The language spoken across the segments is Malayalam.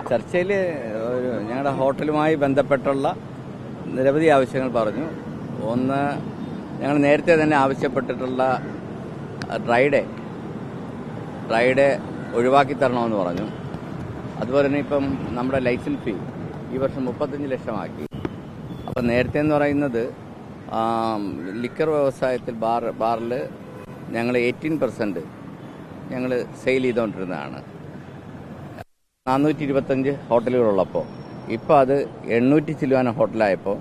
ചർച്ചയിൽ ഞങ്ങളുടെ ഹോട്ടലുമായി ബന്ധപ്പെട്ടുള്ള നിരവധി ആവശ്യങ്ങൾ പറഞ്ഞു. ഒന്ന്, ഞങ്ങൾ നേരത്തെ തന്നെ ആവശ്യപ്പെട്ടിട്ടുള്ള ഡ്രൈ ഡേ ഒഴിവാക്കി തരണമെന്ന് പറഞ്ഞു. അതുപോലെ തന്നെ ഇപ്പം നമ്മുടെ ലൈസൻസ് ഫീ ഈ വർഷം 35 ലക്ഷമാക്കി. അപ്പം നേരത്തെ എന്ന് പറയുന്നത് ലിക്കർ വ്യവസായത്തിൽ ബാറിൽ ഞങ്ങൾ 18% ഞങ്ങൾ സെയിൽ ചെയ്തുകൊണ്ടിരുന്നതാണ്. 425 ഹോട്ടലുകളുള്ളപ്പോൾ ഇപ്പോൾ അത് 800 ചില്ലുവാന ഹോട്ടലായപ്പോൾ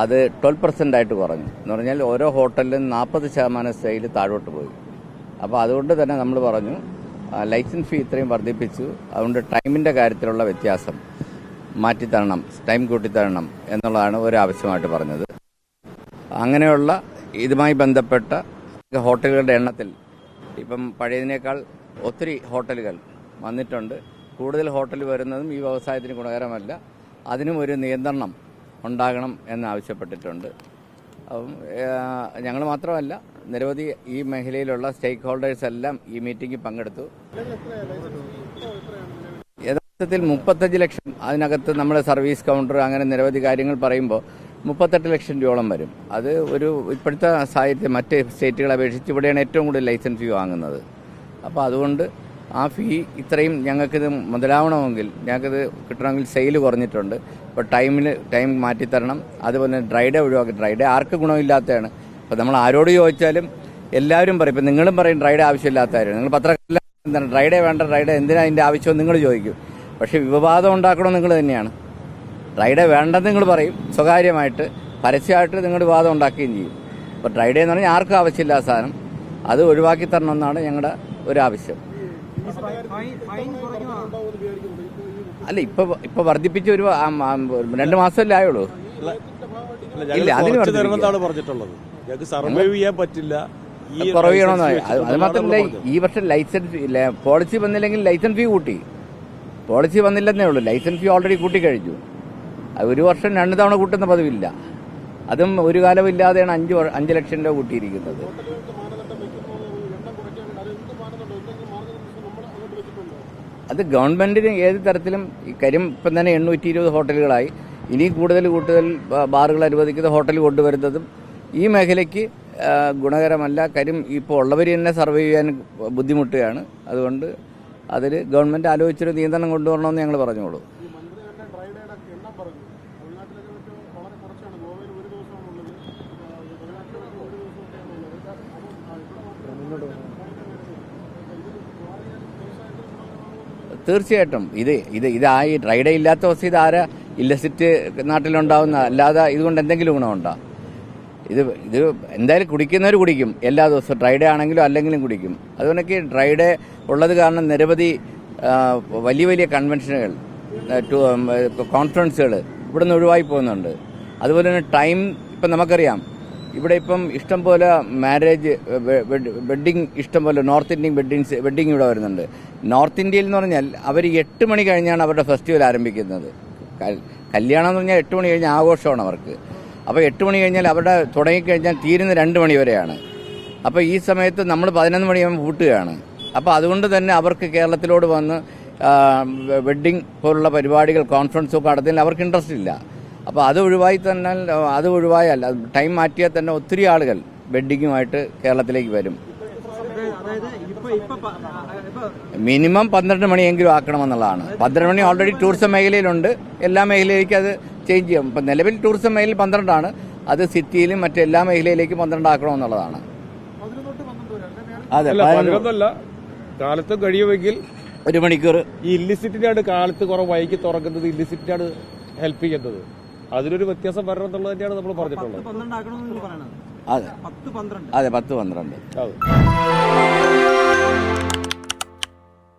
അത് 12% ആയിട്ട് കുറഞ്ഞു. എന്ന് പറഞ്ഞാൽ ഓരോ ഹോട്ടലിലും 40% സെയിൽ താഴോട്ട് പോയി. അപ്പോൾ അതുകൊണ്ട് തന്നെ നമ്മൾ പറഞ്ഞു ലൈസൻസ് ഫീ ഇത്രയും വർദ്ധിപ്പിച്ചു, അതുകൊണ്ട് ടൈമിൻ്റെ കാര്യത്തിലുള്ള വ്യത്യാസം മാറ്റിത്തരണം, ടൈം കൂട്ടിത്തരണം എന്നുള്ളതാണ് ഒരാവശ്യമായിട്ട് പറഞ്ഞത്. അങ്ങനെയുള്ള ഇതുമായി ബന്ധപ്പെട്ട ഹോട്ടലുകളുടെ എണ്ണത്തിൽ ഇപ്പം പഴയതിനേക്കാൾ ഒത്തിരി ഹോട്ടലുകൾ വന്നിട്ടുണ്ട്. കൂടുതൽ ഹോട്ടൽ വരുന്നതും ഈ വ്യവസായത്തിന് ഗുണകരമല്ല. അതിനും ഒരു നിയന്ത്രണം ഉണ്ടാകണം എന്നാവശ്യപ്പെട്ടിട്ടുണ്ട്. അപ്പം ഞങ്ങൾ മാത്രമല്ല, നിരവധി ഈ മേഖലയിലുള്ള സ്റ്റേക്ക് ഹോൾഡേഴ്സ് എല്ലാം ഈ മീറ്റിംഗിൽ പങ്കെടുത്തു. യഥാർത്ഥത്തിൽ 35 ലക്ഷം, അതിനകത്ത് നമ്മുടെ സർവീസ് കൗണ്ടർ അങ്ങനെ നിരവധി കാര്യങ്ങൾ പറയുമ്പോൾ 38 ലക്ഷം രൂപയോളം വരും. അത് ഇപ്പോഴത്തെ സാഹചര്യത്തിൽ മറ്റ് സ്റ്റേറ്റുകളെ അപേക്ഷിച്ച് ഇവിടെയാണ് ഏറ്റവും കൂടുതൽ ലൈസൻസ് ഫീ വാങ്ങുന്നത്. അപ്പോൾ അതുകൊണ്ട് ആ ഫീ ഇത്രയും ഞങ്ങൾക്കിത് മുതലാവണമെങ്കിൽ, ഞങ്ങൾക്കിത് കിട്ടണമെങ്കിൽ സെയിൽ കുറഞ്ഞിട്ടുണ്ട്. ഇപ്പോൾ ടൈം മാറ്റിത്തരണം. അതുപോലെ ഡ്രൈ ഡേ ഒഴിവാക്കി. ഡ്രൈ ഡേ ആർക്ക് ഗുണമില്ലാത്തതാണ്. ഇപ്പോൾ നമ്മൾ ആരോട് ചോദിച്ചാലും എല്ലാവരും പറയും. ഇപ്പം നിങ്ങളും പറയും ഡ്രൈ ഡേ ആവശ്യമില്ലാത്തവരാണ്. നിങ്ങൾ പത്രക്കാരെല്ലാം എന്താണ് ഡ്രൈ ഡേ വേണ്ട, ഡ്രൈ ഡേ എന്തിനാണ് അതിൻ്റെ ആവശ്യം നിങ്ങൾ ചോദിക്കും. പക്ഷേ വിവാദം ഉണ്ടാക്കണം നിങ്ങൾ തന്നെയാണ്. ഡ്രൈ ഡേ വേണ്ടെന്ന് നിങ്ങൾ പറയും, സ്വകാര്യമായിട്ട് പരസ്യമായിട്ട് നിങ്ങൾ വിവാദം ഉണ്ടാക്കുകയും ചെയ്യും. അപ്പോൾ ഡ്രൈ ഡേ എന്ന് പറഞ്ഞാൽ ആർക്കും ആവശ്യമില്ലാത്ത സാധനം, അത് ഒഴിവാക്കി തരണമെന്നാണ് ഞങ്ങളുടെ ഒരാവശ്യം. അല്ല, ഇപ്പൊ വർദ്ധിപ്പിച്ച് ഒരു 2 മാസമല്ലേ ആയുള്ളൂ. ഇല്ല, അതിന് പറഞ്ഞിട്ടുള്ളത് സർവൈവ് ചെയ്യാൻ പറ്റില്ല, കുറവ് ചെയ്യണമെന്ന്. അത് മാത്രമല്ല, ഈ വർഷം ലൈസൻസ് പോളിസി വന്നില്ലെങ്കിൽ ലൈസൻസ് ഫീ കൂട്ടി. പോളിസി വന്നില്ലെന്നേ ഉള്ളൂ, ലൈസൻസ് ഫീ ഓൾറെഡി കൂട്ടിക്കഴിഞ്ഞു. ഒരു വർഷം 2 തവണ കൂട്ടുന്ന പതിവില്ല. അതും ഒരു കാലമില്ലാതെയാണ് 5 ലക്ഷം രൂപ കൂട്ടിയിരിക്കുന്നത്. അത് ഗവൺമെന്റിന് ഏത് തരത്തിലും ഈ കാര്യം ഇപ്പം തന്നെ 820 ഹോട്ടലുകളായി. ഇനി കൂടുതൽ ബാറുകൾ അനുവദിക്കുന്ന ഹോട്ടൽ കൊണ്ടുവരുന്നതും ഈ മേഖലയ്ക്ക് ഗുണകരമല്ല. കാര്യം ഇപ്പോൾ ഉള്ളവർ തന്നെ സർവൈവ് ചെയ്യാൻ ബുദ്ധിമുട്ടുകയാണ്. അതുകൊണ്ട് അതിൽ ഗവൺമെന്റ് ആലോചിച്ചൊരു നിയന്ത്രണം കൊണ്ടുവരണമെന്ന് ഞങ്ങൾ പറഞ്ഞോളൂ. തീർച്ചയായിട്ടും ഇതായി ഡ്രൈ ഡേ ഇല്ലാത്ത അവസ്ഥ ഇതാരാ ഇല്ലസിറ്റ് നാട്ടിലുണ്ടാവുന്ന, അല്ലാതെ ഇതുകൊണ്ട് എന്തെങ്കിലും ഗുണമുണ്ടോ? ഇത് എന്തായാലും കുടിക്കുന്നവർ കുടിക്കും എല്ലാ ദിവസവും, ഡ്രൈ ഡേ ആണെങ്കിലും അല്ലെങ്കിലും കുടിക്കും. അതുകൊണ്ടൊക്കെ ഡ്രൈ ഡേ ഉള്ളത് കാരണം നിരവധി വലിയ കൺവെൻഷനുകൾ, കോൺഫറൻസുകൾ ഇവിടെ നിന്ന് ഒഴിവായി പോകുന്നുണ്ട്. അതുപോലെ തന്നെ ടൈം ഇപ്പം നമുക്കറിയാം, ഇവിടെ ഇപ്പം ഇഷ്ടം പോലെ മാരേജ് വെഡ്ഡിങ്, ഇഷ്ടം പോലെ നോർത്ത് ഇന്ത്യൻ വെഡ്ഡിങ് ഇവിടെ വരുന്നുണ്ട്. നോർത്ത് ഇന്ത്യയിൽ എന്ന് പറഞ്ഞാൽ അവർ 8 മണി കഴിഞ്ഞാണ് അവരുടെ ഫെസ്റ്റിവൽ ആരംഭിക്കുന്നത്. കല്യാണം എന്ന് പറഞ്ഞാൽ 8 മണി കഴിഞ്ഞാൽ ആഘോഷമാണ് അവർക്ക്. അപ്പോൾ 8 മണി കഴിഞ്ഞാൽ അവരുടെ തുടങ്ങിക്കഴിഞ്ഞാൽ തീരുന്ന 2 മണി വരെയാണ്. അപ്പോൾ ഈ സമയത്ത് നമ്മൾ 11 മണിയാകുമ്പോൾ പൂട്ടുകയാണ്. അപ്പോൾ അതുകൊണ്ട് തന്നെ അവർക്ക് കേരളത്തിലോട് വന്ന് വെഡ്ഡിങ് പോലുള്ള പരിപാടികൾ, കോൺഫറൻസൊക്കെ നടത്തുന്നതിൽ അവർക്ക് ഇൻട്രസ്റ്റ് ഇല്ല. അപ്പോൾ അത് ഒഴിവായല്ല, ടൈം മാറ്റിയാൽ തന്നെ ഒത്തിരി ആളുകൾ വെഡ്ഡിങ്ങുമായിട്ട് കേരളത്തിലേക്ക് വരും. മിനിമം 12 മണിയെങ്കിലും ആക്കണമെന്നുള്ളതാണ്. 12 മണി ഓൾറെഡി ടൂറിസം മേഖലയിലുണ്ട്. എല്ലാ മേഖലയിലേക്കും അത് ചേഞ്ച് ചെയ്യാം. ഇപ്പം നിലവിൽ ടൂറിസം മേഖലയിൽ 12 അത് സിറ്റിയിലും മറ്റെല്ലാ മേഖലയിലേക്കും 12 ആക്കണമെന്നുള്ളതാണ്. അതെ, 11 കാലത്ത് കഴിയുമെങ്കിൽ 1 മണിക്കൂർ. ഈ ഇല്ലിസിറ്റിനാണ് കാലത്ത് കുറെ വൈകി തുറക്കുന്നത്, ഇല്ലിസിറ്റിനാണ് ഹെൽപ്പ് ചെയ്യുന്നത്. അതിലൊരു വ്യത്യാസം വരണം എന്നുള്ളത് തന്നെയാണ് നമ്മൾ പറഞ്ഞിട്ടുള്ളത്. അതെ, 10-12.